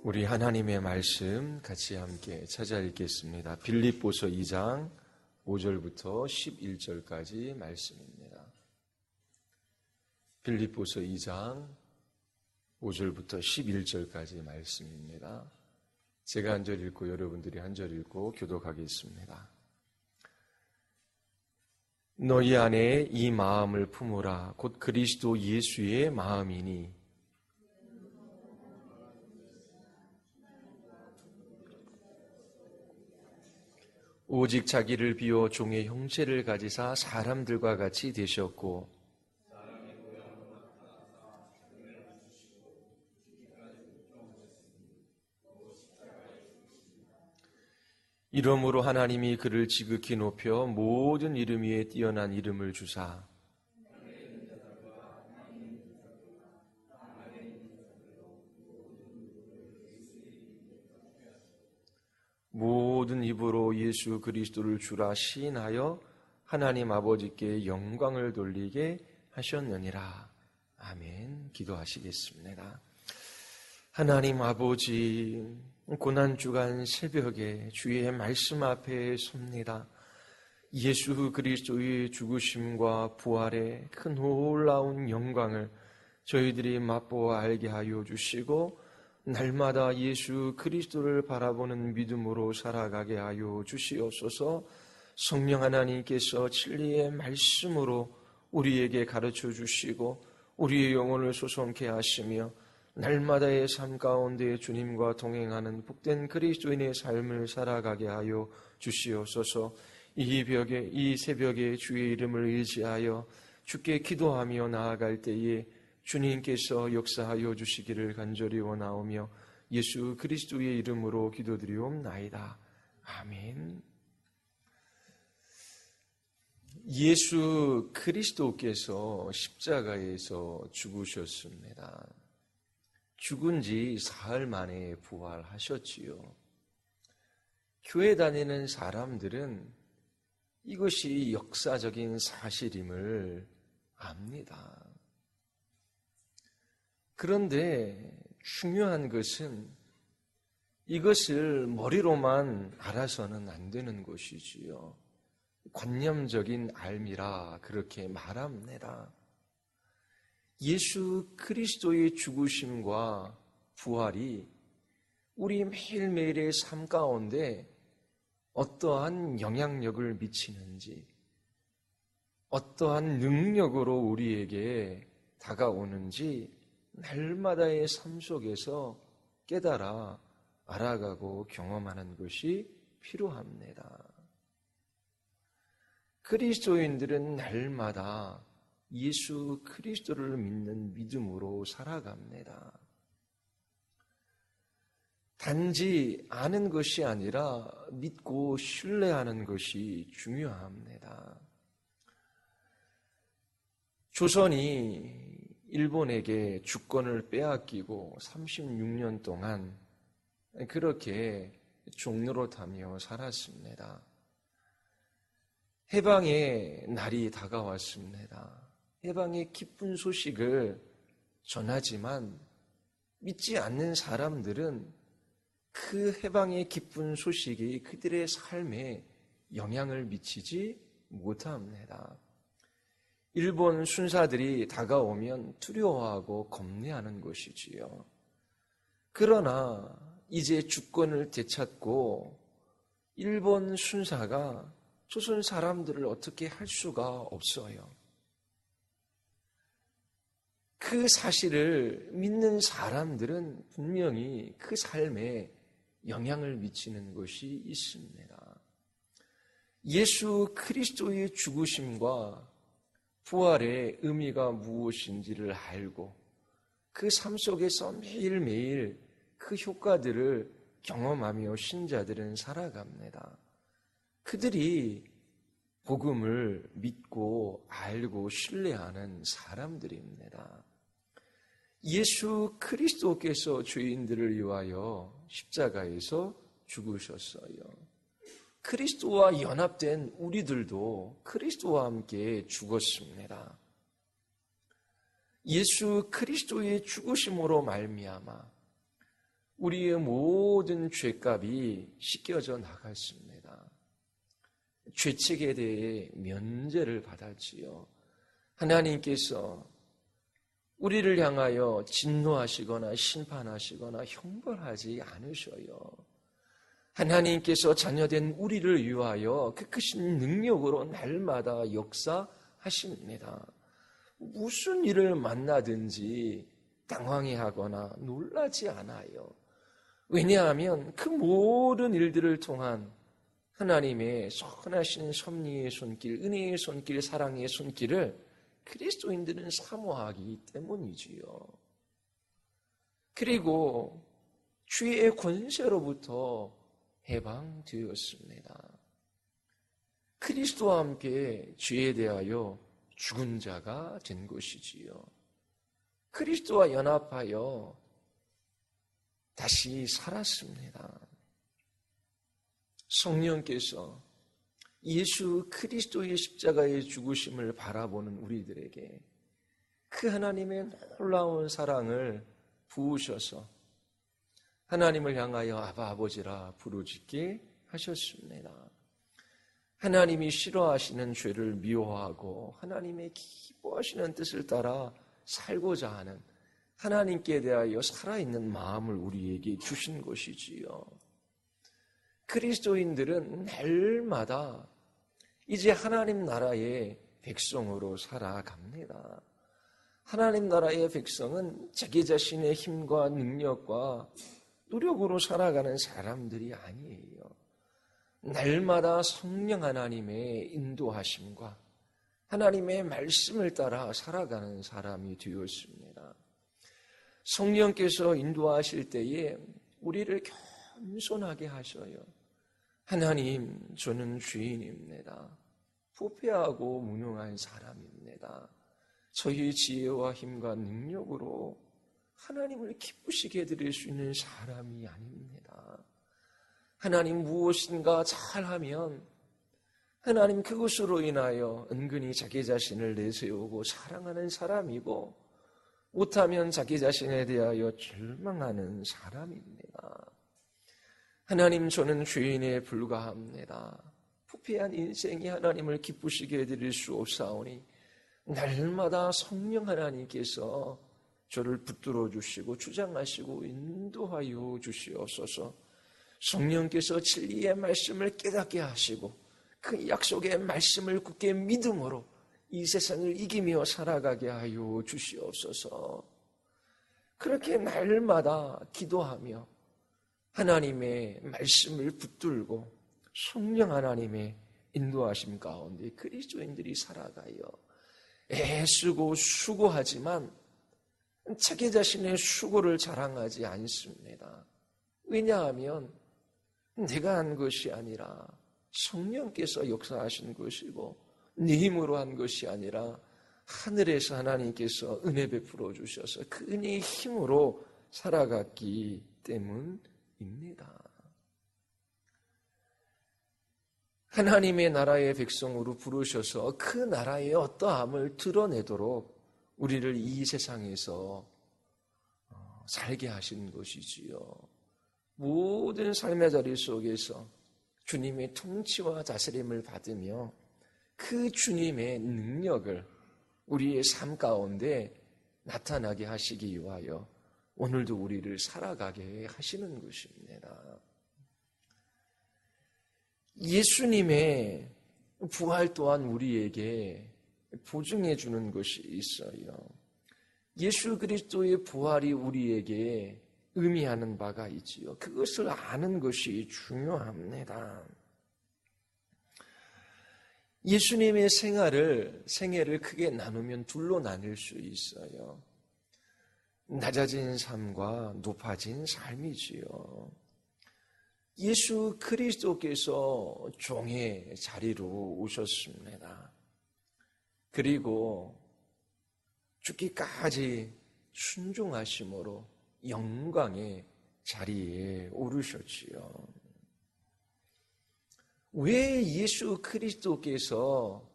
우리 하나님의 말씀 같이 함께 찾아 읽겠습니다. 빌립보서 2장 5절부터 11절까지 말씀입니다. 빌립보서 2장 5절부터 11절까지 말씀입니다. 제가 한 절 읽고 여러분들이 한 절 읽고 교독하겠습니다. 너희 안에 이 마음을 품으라. 곧 그리스도 예수의 마음이니 오직 자기를 비워 종의 형체를 가지사 사람들과 같이 되셨고 이러므로 하나님이 그를 지극히 높여 모든 이름 위에 뛰어난 이름을 주사 모든 입으로 예수 그리스도를 주라 시인하여 하나님 아버지께 영광을 돌리게 하셨느니라. 아멘. 기도하시겠습니다. 하나님 아버지, 고난주간 새벽에 주의 말씀 앞에 섭니다. 예수 그리스도의 죽으심과 부활의 큰 놀라운 영광을 저희들이 맛보아 알게 하여 주시고 날마다 예수 그리스도를 바라보는 믿음으로 살아가게 하여 주시옵소서. 성령 하나님께서 진리의 말씀으로 우리에게 가르쳐 주시고 우리의 영혼을 솟음케 하시며 날마다의 삶 가운데 주님과 동행하는 복된 그리스도인의 삶을 살아가게 하여 주시옵소서. 이 새벽에 주의 이름을 의지하여 주께 기도하며 나아갈 때에 주님께서 역사하여 주시기를 간절히 원하오며 예수 그리스도의 이름으로 기도드리옵나이다. 아멘. 예수 그리스도께서 십자가에서 죽으셨습니다. 죽은 지 사흘 만에 부활하셨지요. 교회 다니는 사람들은 이것이 역사적인 사실임을 압니다. 그런데 중요한 것은 이것을 머리로만 알아서는 안 되는 것이지요. 관념적인 알미라 그렇게 말합니다. 예수 그리스도의 죽으심과 부활이 우리 매일매일의 삶 가운데 어떠한 영향력을 미치는지, 어떠한 능력으로 우리에게 다가오는지 날마다의 삶 속에서 깨달아 알아가고 경험하는 것이 필요합니다. 그리스도인들은 날마다 예수 그리스도를 믿는 믿음으로 살아갑니다. 단지 아는 것이 아니라 믿고 신뢰하는 것이 중요합니다. 조선이 일본에게 주권을 빼앗기고 36년 동안 그렇게 종노릇하며 살았습니다. 해방의 날이 다가왔습니다. 해방의 기쁜 소식을 전하지만 믿지 않는 사람들은 그 해방의 기쁜 소식이 그들의 삶에 영향을 미치지 못합니다. 일본 순사들이 다가오면 두려워하고 겁내하는 것이지요. 그러나 이제 주권을 되찾고 일본 순사가 조선 사람들을 어떻게 할 수가 없어요. 그 사실을 믿는 사람들은 분명히 그 삶에 영향을 미치는 것이 있습니다. 예수 그리스도의 죽으심과 부활의 의미가 무엇인지를 알고 그 삶 속에서 매일매일 그 효과들을 경험하며 신자들은 살아갑니다. 그들이 복음을 믿고 알고 신뢰하는 사람들입니다. 예수 그리스도께서 죄인들을 위하여 십자가에서 죽으셨어요. 그리스도와 연합된 우리들도 그리스도와 함께 죽었습니다. 예수 그리스도의 죽으심으로 말미암아 우리의 모든 죄값이 씻겨져 나갔습니다. 죄책에 대해 면제를 받았지요. 하나님께서 우리를 향하여 진노하시거나 심판하시거나 형벌하지 않으셔요. 하나님께서 자녀된 우리를 위하여 그 크신 능력으로 날마다 역사하십니다. 무슨 일을 만나든지 당황해하거나 놀라지 않아요. 왜냐하면 그 모든 일들을 통한 하나님의 선하신 섭리의 손길, 은혜의 손길, 사랑의 손길을 그리스도인들은 사모하기 때문이지요. 그리고 죄의 권세로부터 해방되었습니다. 그리스도와 함께 죄에 대하여 죽은 자가 된 것이지요. 그리스도와 연합하여 다시 살았습니다. 성령께서 예수 그리스도의 십자가의 죽으심을 바라보는 우리들에게 그 하나님의 놀라운 사랑을 부으셔서 하나님을 향하여 아바 아버지라 부르짖게 하셨습니다. 하나님이 싫어하시는 죄를 미워하고 하나님의 기뻐하시는 뜻을 따라 살고자 하는 하나님께 대하여 살아있는 마음을 우리에게 주신 것이지요. 그리스도인들은 날마다 이제 하나님 나라의 백성으로 살아갑니다. 하나님 나라의 백성은 자기 자신의 힘과 능력과 노력으로 살아가는 사람들이 아니에요. 날마다 성령 하나님의 인도하심과 하나님의 말씀을 따라 살아가는 사람이 되었습니다. 성령께서 인도하실 때에 우리를 겸손하게 하셔요. 하나님, 저는 죄인입니다. 부패하고 무능한 사람입니다. 저희 지혜와 힘과 능력으로 하나님을 기쁘시게 해드릴 수 있는 사람이 아닙니다. 하나님 무엇인가 잘하면 하나님 그것으로 인하여 은근히 자기 자신을 내세우고 사랑하는 사람이고 못하면 자기 자신에 대하여 절망하는 사람입니다. 하나님, 저는 죄인에 불과합니다. 부패한 인생이 하나님을 기쁘시게 해드릴 수 없사오니 날마다 성령 하나님께서 저를 붙들어 주시고 주장하시고 인도하여 주시옵소서. 성령께서 진리의 말씀을 깨닫게 하시고 그 약속의 말씀을 굳게 믿음으로 이 세상을 이기며 살아가게 하여 주시옵소서. 그렇게 날마다 기도하며 하나님의 말씀을 붙들고 성령 하나님의 인도하심 가운데 그리스도인들이 살아가요. 애쓰고 수고하지만 자기 자신의 수고를 자랑하지 않습니다. 왜냐하면 내가 한 것이 아니라 성령께서 역사하신 것이고 네 힘으로 한 것이 아니라 하늘에서 하나님께서 은혜 베풀어 주셔서 그 은혜의 힘으로 살아갔기 때문입니다. 하나님의 나라의 백성으로 부르셔서 그 나라의 어떠함을 드러내도록 우리를 이 세상에서 살게 하신 것이지요. 모든 삶의 자리 속에서 주님의 통치와 다스림을 받으며 그 주님의 능력을 우리의 삶 가운데 나타나게 하시기 위하여 오늘도 우리를 살아가게 하시는 것입니다. 예수님의 부활 또한 우리에게 보증해 주는 것이 있어요. 예수 그리스도의 부활이 우리에게 의미하는 바가 있지요. 그것을 아는 것이 중요합니다. 예수님의 생애를 크게 나누면 둘로 나눌 수 있어요. 낮아진 삶과 높아진 삶이지요. 예수 그리스도께서 종의 자리로 오셨습니다. 그리고 죽기까지 순종하심으로 영광의 자리에 오르셨지요. 왜 예수 그리스도께서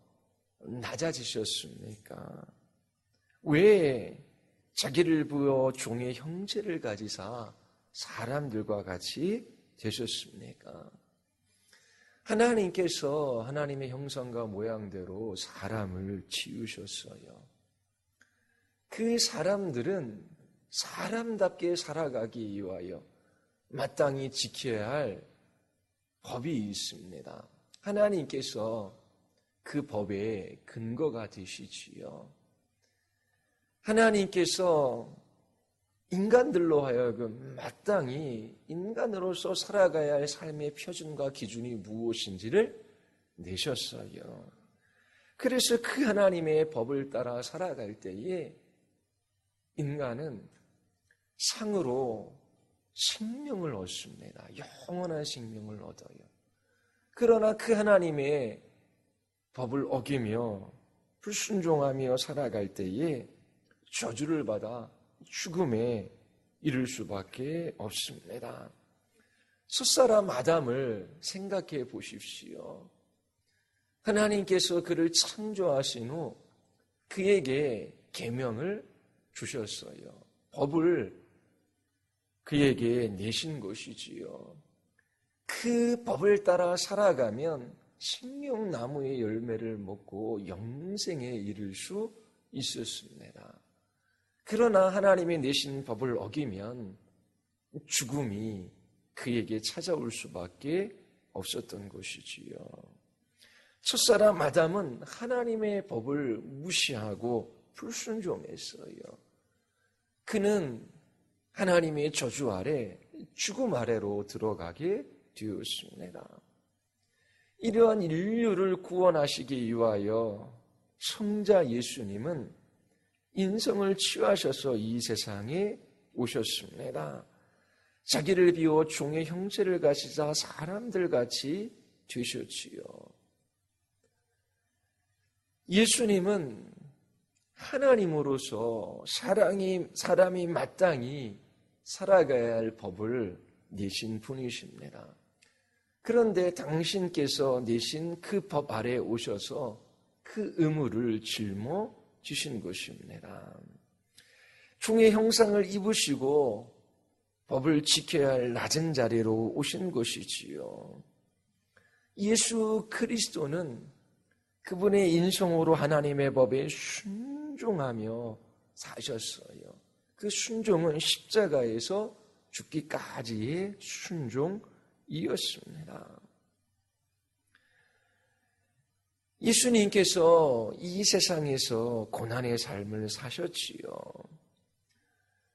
낮아지셨습니까? 왜 자기를 부어 종의 형체를 가지사 사람들과 같이 되셨습니까? 하나님께서 하나님의 형상과 모양대로 사람을 지으셨어요. 그 사람들은 사람답게 살아가기 위하여 마땅히 지켜야 할 법이 있습니다. 하나님께서 그 법의 근거가 되시지요. 하나님께서 인간들로 하여금 마땅히 인간으로서 살아가야 할 삶의 표준과 기준이 무엇인지를 내셨어요. 그래서 그 하나님의 법을 따라 살아갈 때에 인간은 상으로 생명을 얻습니다. 영원한 생명을 얻어요. 그러나 그 하나님의 법을 어기며 불순종하며 살아갈 때에 저주를 받아 죽음에 이를 수밖에 없습니다. 첫사람 아담을 생각해 보십시오. 하나님께서 그를 창조하신 후 그에게 계명을 주셨어요. 법을 그에게 내신 것이지요. 그 법을 따라 살아가면 생명나무의 열매를 먹고 영생에 이를 수 있었습니다. 그러나 하나님이 내신 법을 어기면 죽음이 그에게 찾아올 수밖에 없었던 것이지요. 첫사람 아담은 하나님의 법을 무시하고 불순종했어요. 그는 하나님의 저주 아래, 죽음 아래로 들어가게 되었습니다. 이러한 인류를 구원하시기 위하여 성자 예수님은 인성을 취하셔서 이 세상에 오셨습니다. 자기를 비워 종의 형체를 가지사 사람들같이 되셨지요. 예수님은 하나님으로서 사람이 마땅히 살아가야 할 법을 내신 분이십니다. 그런데 당신께서 내신 그 법 아래 오셔서 그 의무를 짊어지신 것입니다. 종의 형상을 입으시고 법을 지켜야 할 낮은 자리로 오신 것이지요. 예수 그리스도는 그분의 인성으로 하나님의 법에 순종하며 사셨어요. 그 순종은 십자가에서 죽기까지의 순종이었습니다. 예수님께서 이 세상에서 고난의 삶을 사셨지요.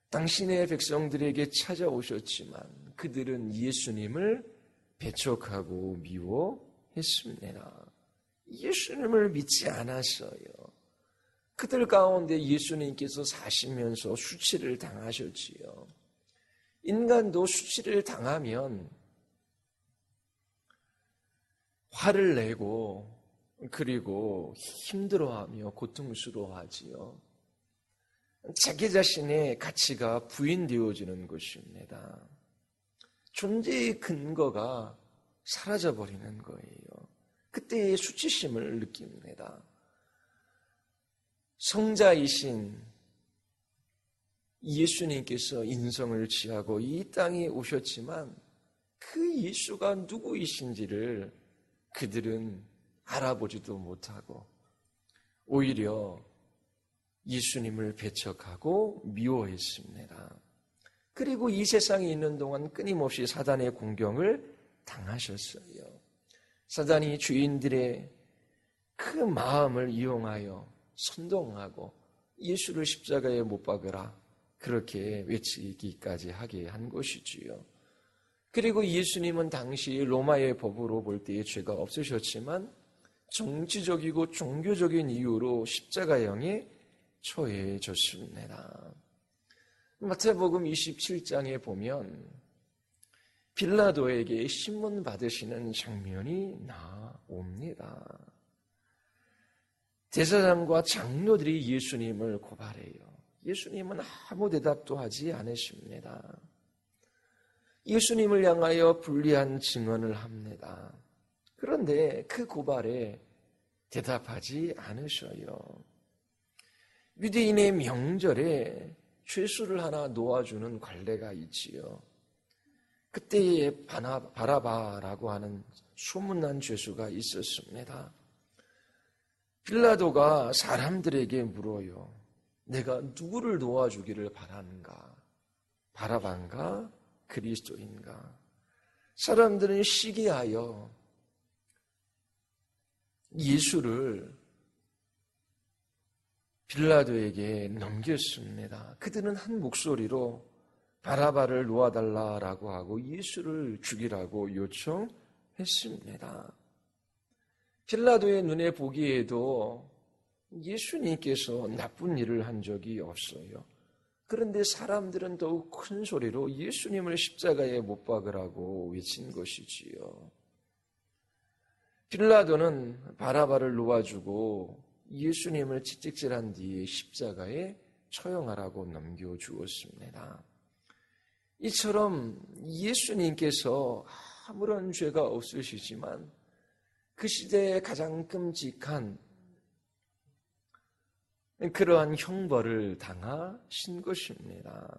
당신의 백성들에게 찾아오셨지만 그들은 예수님을 배척하고 미워했습니다. 예수님을 믿지 않았어요. 그들 가운데 예수님께서 사시면서 수치를 당하셨지요. 인간도 수치를 당하면 화를 내고 그리고 힘들어하며 고통스러워하지요. 자기 자신의 가치가 부인되어지는 것입니다. 존재의 근거가 사라져버리는 거예요. 그때의 수치심을 느낍니다. 성자이신 예수님께서 인성을 취하고 이 땅에 오셨지만 그 예수가 누구이신지를 그들은 알아보지도 못하고 오히려 예수님을 배척하고 미워했습니다. 그리고 이 세상에 있는 동안 끊임없이 사단의 공경을 당하셨어요. 사단이 주인들의 그 마음을 이용하여 선동하고 예수를 십자가에 못 박으라 그렇게 외치기까지 하게 한 것이지요. 그리고 예수님은 당시 로마의 법으로 볼 때의 죄가 없으셨지만 정치적이고 종교적인 이유로 십자가형에 처해졌습니다. 마태복음 27장에 보면 빌라도에게 신문 받으시는 장면이 나옵니다. 대제사장과 장로들이 예수님을 고발해요. 예수님은 아무 대답도 하지 않으십니다. 예수님을 향하여 불리한 증언을 합니다. 그런데 그 고발에 대답하지 않으셔요. 유대인의 명절에 죄수를 하나 놓아주는 관례가 있지요. 그때에 바라바라고 하는 소문난 죄수가 있었습니다. 빌라도가 사람들에게 물어요. 내가 누구를 도와주기를 바라는가? 바라바인가? 그리스도인가? 사람들은 시기하여 예수를 빌라도에게 넘겼습니다. 그들은 한 목소리로 바라바를 놓아달라라고 하고 예수를 죽이라고 요청했습니다. 빌라도의 눈에 보기에도 예수님께서 나쁜 일을 한 적이 없어요. 그런데 사람들은 더욱 큰 소리로 예수님을 십자가에 못 박으라고 외친 것이지요. 빌라도는 바라바를 놓아주고 예수님을 채찍질한 뒤에 십자가에 처형하라고 넘겨주었습니다. 이처럼 예수님께서 아무런 죄가 없으시지만 그 시대에 가장 끔찍한 그러한 형벌을 당하신 것입니다.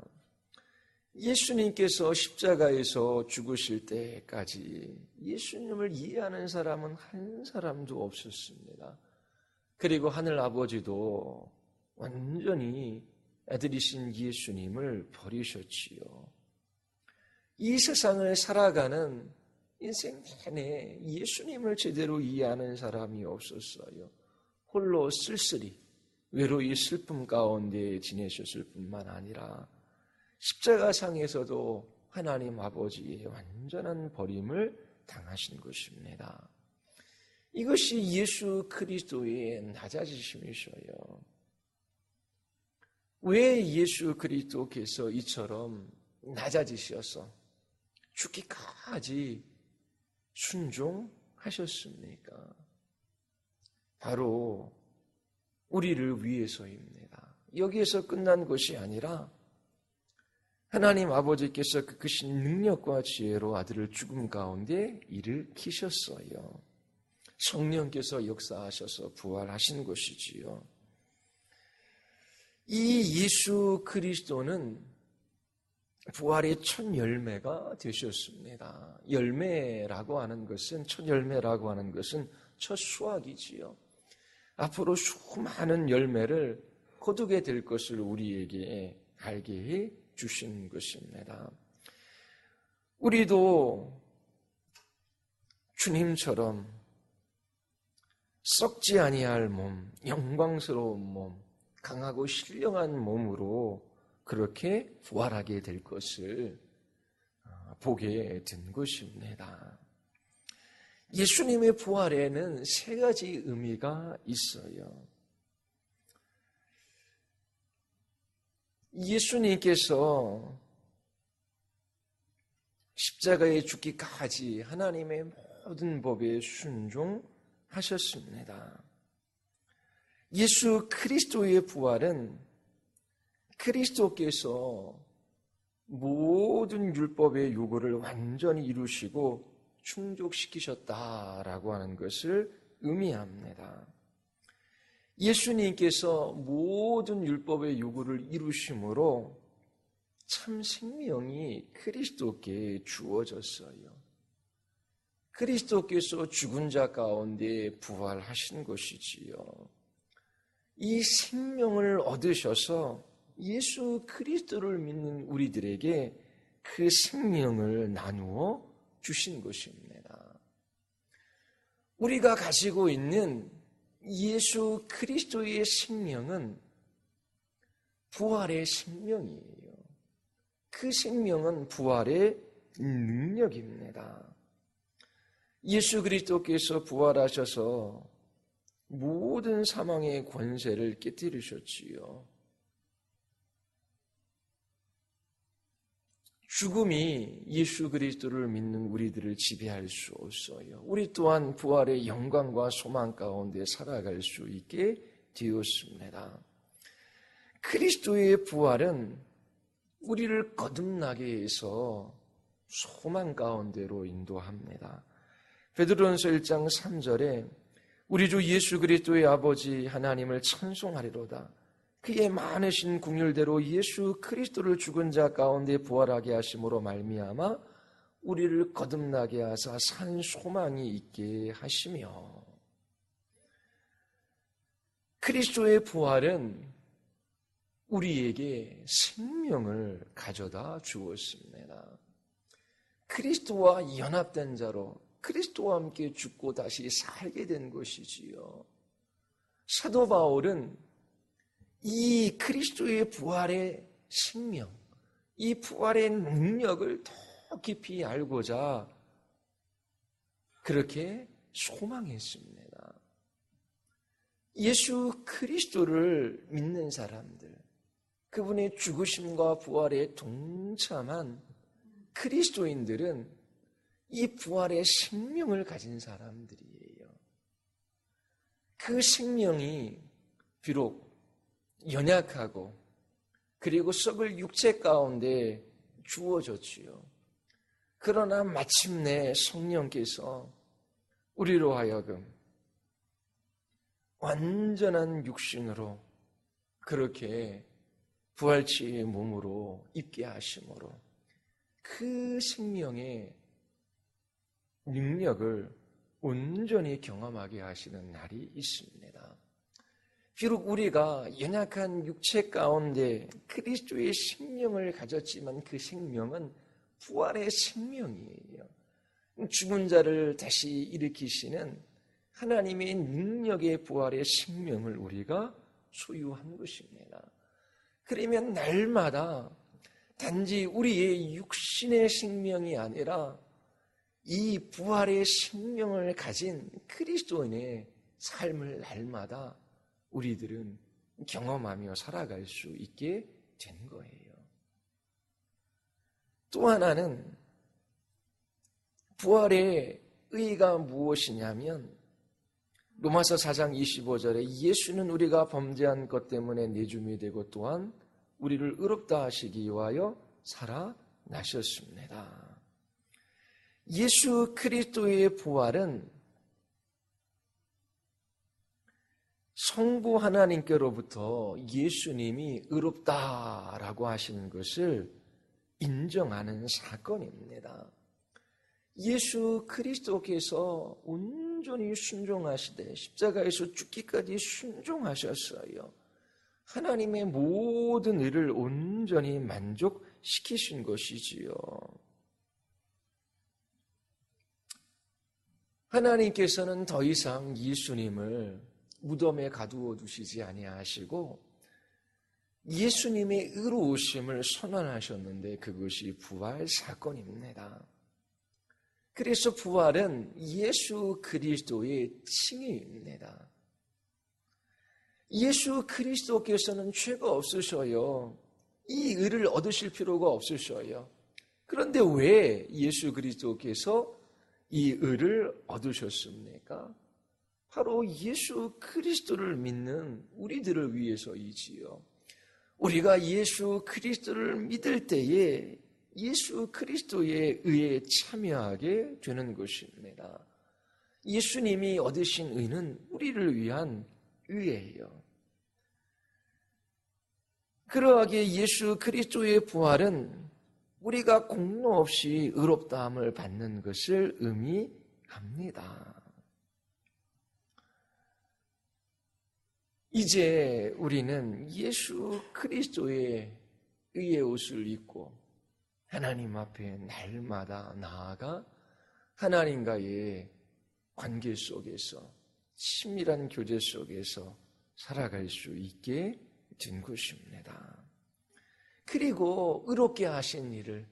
예수님께서 십자가에서 죽으실 때까지 예수님을 이해하는 사람은 한 사람도 없었습니다. 그리고 하늘 아버지도 완전히 아들이신 예수님을 버리셨지요. 이 세상을 살아가는 인생 내내 예수님을 제대로 이해하는 사람이 없었어요. 홀로 쓸쓸히 외로이 슬픔 가운데 지내셨을 뿐만 아니라 십자가상에서도 하나님 아버지의 완전한 버림을 당하신 것입니다. 이것이 예수 그리스도의 낮아지심이셔요. 왜 예수 그리스도께서 이처럼 낮아지셔서 죽기까지 순종하셨습니까? 바로 우리를 위해서입니다. 여기에서 끝난 것이 아니라 하나님 아버지께서 그 크신 능력과 지혜로 아들을 죽음 가운데 일으키셨어요. 성령께서 역사하셔서 부활하신 것이지요. 이 예수 그리스도는 부활의 첫 열매가 되셨습니다. 열매라고 하는 것은, 첫 열매라고 하는 것은 첫 수확이지요. 앞으로 수많은 열매를 거두게 될 것을 우리에게 알게 해 주신 것입니다. 우리도 주님처럼 썩지 아니할 몸, 영광스러운 몸, 강하고 신령한 몸으로 그렇게 부활하게 될 것을 보게 된 것입니다. 예수님의 부활에는 세 가지 의미가 있어요. 예수님께서 십자가에 죽기까지 하나님의 모든 법에 순종하셨습니다. 예수 그리스도의 부활은 그리스도께서 모든 율법의 요구를 완전히 이루시고 충족시키셨다라고 하는 것을 의미합니다. 예수님께서 모든 율법의 요구를 이루심으로 참 생명이 그리스도께 주어졌어요. 그리스도께서 죽은 자 가운데 부활하신 것이지요. 이 생명을 얻으셔서 예수 그리스도를 믿는 우리들에게 그 생명을 나누어 주신 것입니다. 우리가 가지고 있는 예수 그리스도의 생명은 부활의 생명이에요. 그 생명은 부활의 능력입니다. 예수 그리스도께서 부활하셔서 모든 사망의 권세를 깨뜨리셨지요. 죽음이 예수 그리스도를 믿는 우리들을 지배할 수 없어요. 우리 또한 부활의 영광과 소망 가운데 살아갈 수 있게 되었습니다. 그리스도의 부활은 우리를 거듭나게 해서 소망 가운데로 인도합니다. 베드로전서 1장 3절에 우리 주 예수 그리스도의 아버지 하나님을 찬송하리로다. 그의 많으신 긍휼대로 예수 그리스도를 죽은 자 가운데 부활하게 하심으로 말미암아 우리를 거듭나게 하사 산 소망이 있게 하시며, 그리스도의 부활은 우리에게 생명을 가져다 주었습니다. 그리스도와 연합된 자로 그리스도와 함께 죽고 다시 살게 된 것이지요. 사도 바울은 이 그리스도의 부활의 생명, 이 부활의 능력을 더 깊이 알고자 그렇게 소망했습니다. 예수 그리스도를 믿는 사람들, 그분의 죽으심과 부활에 동참한 그리스도인들은 이 부활의 생명을 가진 사람들이에요. 그 생명이 비록 연약하고 그리고 썩을 육체 가운데 주어졌지요. 그러나 마침내 성령께서 우리로 하여금 완전한 육신으로 그렇게 부활체의 몸으로 입게 하심으로 그 생명의 능력을 온전히 경험하게 하시는 날이 있습니다. 비록 우리가 연약한 육체 가운데 그리스도의 생명을 가졌지만 그 생명은 부활의 생명이에요. 죽은 자를 다시 일으키시는 하나님의 능력의 부활의 생명을 우리가 소유한 것입니다. 그러면 날마다 단지 우리의 육신의 생명이 아니라 이 부활의 생명을 가진 그리스도인의 삶을 날마다 우리들은 경험하며 살아갈 수 있게 된 거예요. 또 하나는 부활의 의의가 무엇이냐면 로마서 4장 25절에 예수는 우리가 범죄한 것 때문에 내줌이 되고 또한 우리를 의롭다 하시기 위하여 살아나셨습니다. 예수 그리스도의 부활은 성부 하나님께로부터 예수님이 의롭다라고 하시는 것을 인정하는 사건입니다. 예수 그리스도께서 온전히 순종하시되 십자가에서 죽기까지 순종하셨어요. 하나님의 모든 의를 온전히 만족시키신 것이지요. 하나님께서는 더 이상 예수님을 무덤에 가두어 두시지 아니하시고 예수님의 의로우심을 선언하셨는데 그것이 부활 사건입니다. 그래서 부활은 예수 그리스도의 칭의입니다. 예수 그리스도께서는 죄가 없으셔요. 이 의를 얻으실 필요가 없으셔요. 그런데 왜 예수 그리스도께서 이 의를 얻으셨습니까? 바로 예수 그리스도를 믿는 우리들을 위해서이지요. 우리가 예수 그리스도를 믿을 때에 예수 그리스도의 의에 참여하게 되는 것입니다. 예수님이 얻으신 의는 우리를 위한 의예요. 그러하기에 예수 그리스도의 부활은 우리가 공로 없이 의롭다함을 받는 것을 의미합니다. 이제 우리는 예수 그리스도의 의의 옷을 입고 하나님 앞에 날마다 나아가 하나님과의 관계 속에서 친밀한 교제 속에서 살아갈 수 있게 된 것입니다. 그리고 의롭게 하신 일을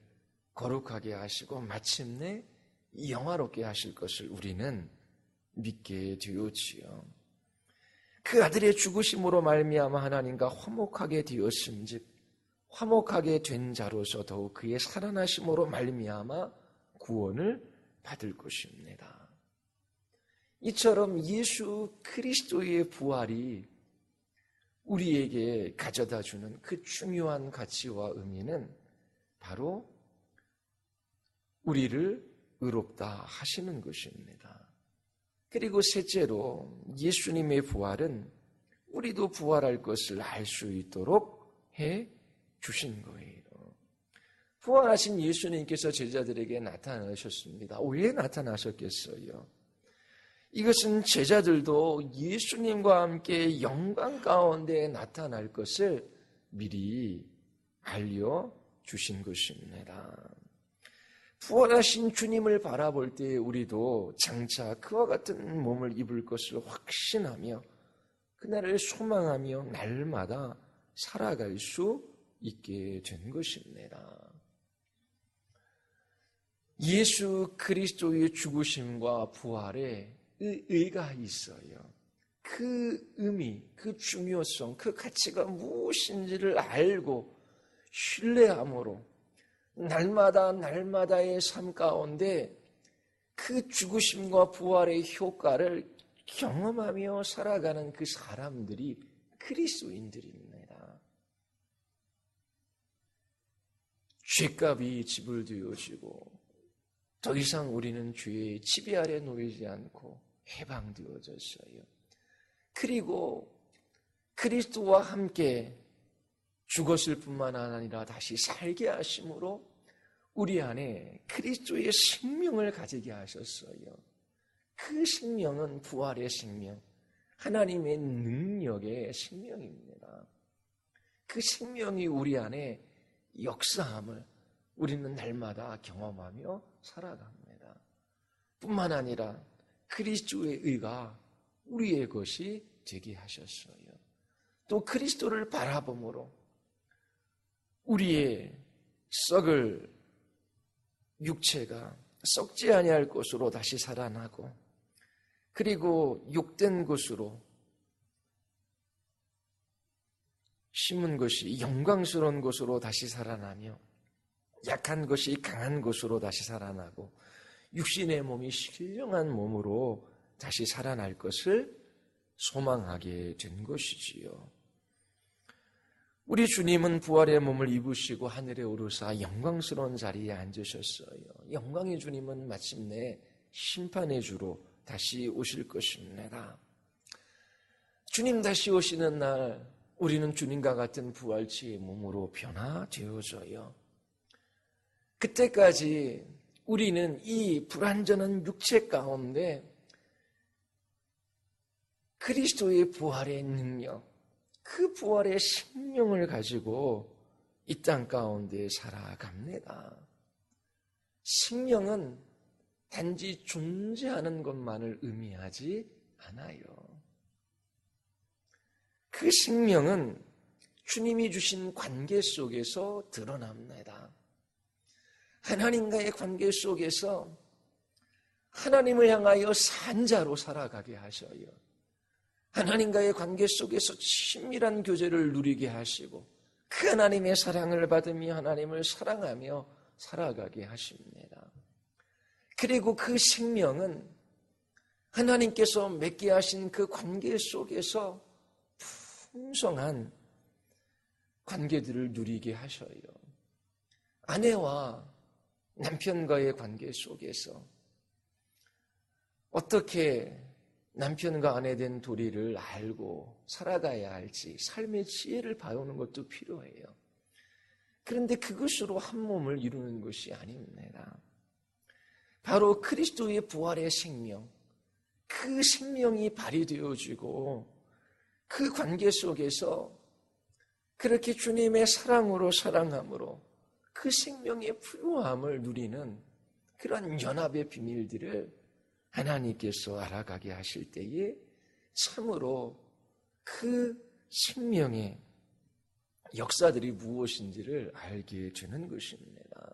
거룩하게 하시고 마침내 영화롭게 하실 것을 우리는 믿게 되었지요. 그 아들의 죽으심으로 말미암아 하나님과 화목하게 되었음즉 화목하게 된 자로서 더욱 그의 살아나심으로 말미암아 구원을 받을 것입니다. 이처럼 예수 그리스도의 부활이 우리에게 가져다 주는 그 중요한 가치와 의미는 바로 우리를 의롭다 하시는 것입니다. 그리고 셋째로 예수님의 부활은 우리도 부활할 것을 알 수 있도록 해 주신 거예요. 부활하신 예수님께서 제자들에게 나타나셨습니다. 왜 나타나셨겠어요? 이것은 제자들도 예수님과 함께 영광 가운데 나타날 것을 미리 알려주신 것입니다. 부활하신 주님을 바라볼 때 우리도 장차 그와 같은 몸을 입을 것을 확신하며 그날을 소망하며 날마다 살아갈 수 있게 된 것입니다. 예수 그리스도의 죽으심과 부활에 의의가 있어요. 그 의미, 그 중요성, 그 가치가 무엇인지를 알고 신뢰함으로 날마다의 삶 가운데 그 죽으심과 부활의 효과를 경험하며 살아가는 그 사람들이 그리스도인들입니다. 죄값이 지불되어지고 더 이상 우리는 죄의 지배 아래 놓이지 않고 해방되어졌어요. 그리고 그리스도와 함께 죽었을 뿐만 아니라 다시 살게 하심으로 우리 안에 그리스도의 생명을 가지게 하셨어요. 그 생명은 부활의 생명, 하나님의 능력의 생명입니다. 그 생명이 우리 안에 역사함을 우리는 날마다 경험하며 살아갑니다. 뿐만 아니라 그리스도의 의가 우리의 것이 되게 하셨어요. 또 그리스도를 바라봄으로 우리의 썩을 육체가 썩지 아니할 것으로 다시 살아나고 그리고 욕된 것으로 심은 것이 영광스러운 것으로 다시 살아나며 약한 것이 강한 것으로 다시 살아나고 육신의 몸이 신령한 몸으로 다시 살아날 것을 소망하게 된 것이지요. 우리 주님은 부활의 몸을 입으시고 하늘에 오르사 영광스러운 자리에 앉으셨어요. 영광의 주님은 마침내 심판의 주로 다시 오실 것입니다. 주님 다시 오시는 날 우리는 주님과 같은 부활체의 몸으로 변화되어져요. 그때까지 우리는 이 불완전한 육체 가운데 그리스도의 부활의 능력, 그 부활의 생명을 가지고 이 땅 가운데 살아갑니다. 생명은 단지 존재하는 것만을 의미하지 않아요. 그 생명은 주님이 주신 관계 속에서 드러납니다. 하나님과의 관계 속에서 하나님을 향하여 산자로 살아가게 하셔요. 하나님과의 관계 속에서 친밀한 교제를 누리게 하시고 그 하나님의 사랑을 받으며 하나님을 사랑하며 살아가게 하십니다. 그리고 그 생명은 하나님께서 맺게 하신 그 관계 속에서 풍성한 관계들을 누리게 하셔요. 아내와 남편과의 관계 속에서 어떻게 남편과 아내 된 도리를 알고 살아가야 할지 삶의 지혜를 배우는 것도 필요해요. 그런데 그것으로 한 몸을 이루는 것이 아닙니다. 바로 그리스도의 부활의 생명, 그 생명이 발휘되어지고 그 관계 속에서 그렇게 주님의 사랑으로 사랑함으로 그 생명의 풍요함을 누리는 그런 연합의 비밀들을 하나님께서 알아가게 하실 때에 참으로 그 생명의 역사들이 무엇인지를 알게 되는 것입니다.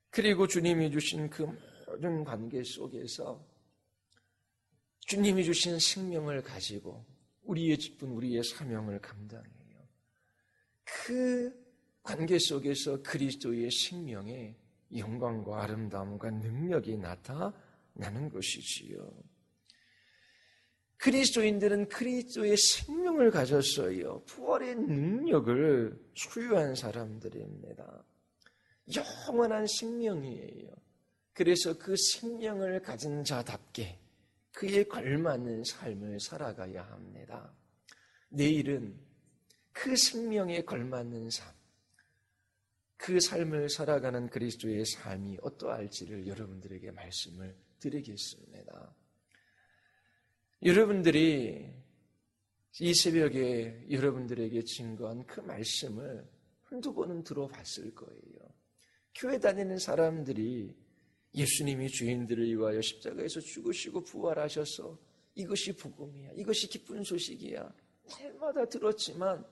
그리고 주님이 주신 그 모든 관계 속에서 주님이 주신 생명을 가지고 우리의 직분, 우리의 사명을 감당해요. 그 관계 속에서 그리스도의 생명의 영광과 아름다움과 능력이 나타나는 것이지요. 그리스도인들은 그리스도의 생명을 가졌어요. 부활의 능력을 소유한 사람들입니다. 영원한 생명이에요. 그래서 그 생명을 가진 자답게 그에 걸맞는 삶을 살아가야 합니다. 내일은 그 생명에 걸맞는 삶, 그 삶을 살아가는 그리스도의 삶이 어떠할지를 여러분들에게 말씀을 드리겠습니다. 여러분들이 이 새벽에 여러분들에게 증거한 그 말씀을 한두 번은 들어봤을 거예요. 교회 다니는 사람들이 예수님이 죄인들을 위하여 십자가에서 죽으시고 부활하셔서 이것이 복음이야, 이것이 기쁜 소식이야, 날마다 들었지만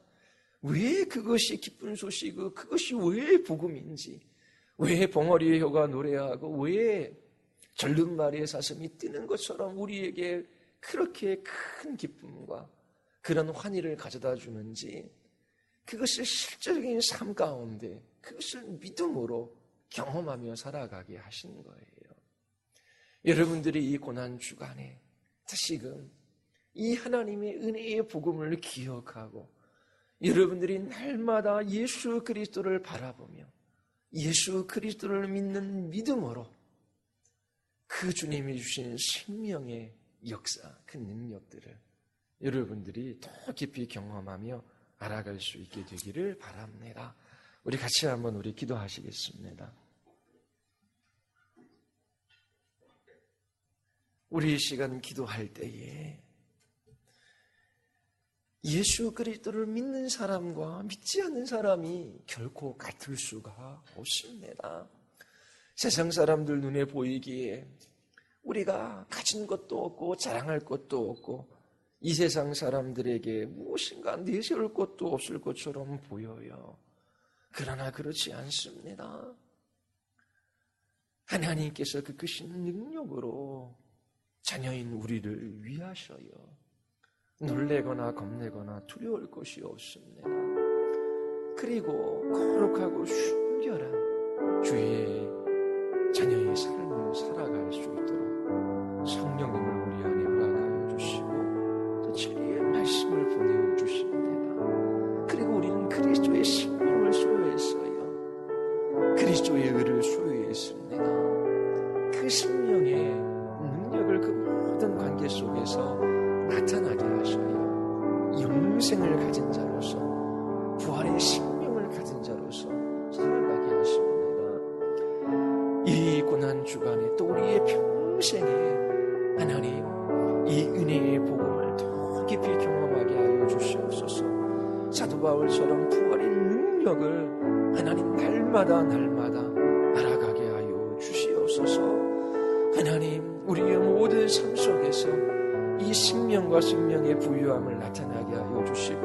왜 그것이 기쁜 소식이고 그것이 왜 복음인지, 왜 벙어리의 혀가 노래하고 왜 절름발이의 사슴이 뜨는 것처럼 우리에게 그렇게 큰 기쁨과 그런 환희를 가져다 주는지, 그것을 실제적인 삶 가운데 그것을 믿음으로 경험하며 살아가게 하신 거예요. 여러분들이 이 고난 주간에 다시금 이 하나님의 은혜의 복음을 기억하고 여러분들이 날마다 예수 그리스도를 바라보며 예수 그리스도를 믿는 믿음으로 그 주님이 주신 생명의 역사, 그 능력들을 여러분들이 더 깊이 경험하며 알아갈 수 있게 되기를 바랍니다. 우리 같이 한번 우리 기도하시겠습니다. 우리 이 시간 기도할 때에 예수 그리스도를 믿는 사람과 믿지 않는 사람이 결코 같을 수가 없습니다. 세상 사람들 눈에 보이기에 우리가 가진 것도 없고 자랑할 것도 없고 이 세상 사람들에게 무엇인가 내세울 것도 없을 것처럼 보여요. 그러나 그렇지 않습니다. 하나님께서 그 크신 능력으로 자녀인 우리를 위하셔요. 놀래거나 겁내거나 두려울 것이 없습니다. 그리고 거룩하고 순결한 주의 자녀의 삶을 살아갈 수 있도록 성령님을 우리 안에 허락하여 주시고 또 진리의 말씀을 보내주십니다. 그리고 우리는 그리스도의 생명을 소유했어요. 그리스도의 의를 소유했습니다. 그 생명의 능력을 그 모든 관계 속에서 나타나게 하셔요. 영생을 가진 자로서, 부활의 생명을 가진 자로서 살아가게 하십니다. 이 고난 주간에 또 우리의 평생에 하나님 이 은혜의 복음을 더 깊이 경험하게 하여 주시옵소서. 사도 바울처럼 부활의 능력을 하나님 날마다 알아가게 하여 주시옵소서. 하나님 우리의 모든 삶 속에서 이 생명과 생명의 부유함을 나타나게 하여 주시고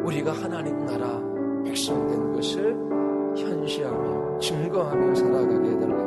우리가 하나님 나라 백성 된 것을 현시하며 증거하며 살아가게 해달라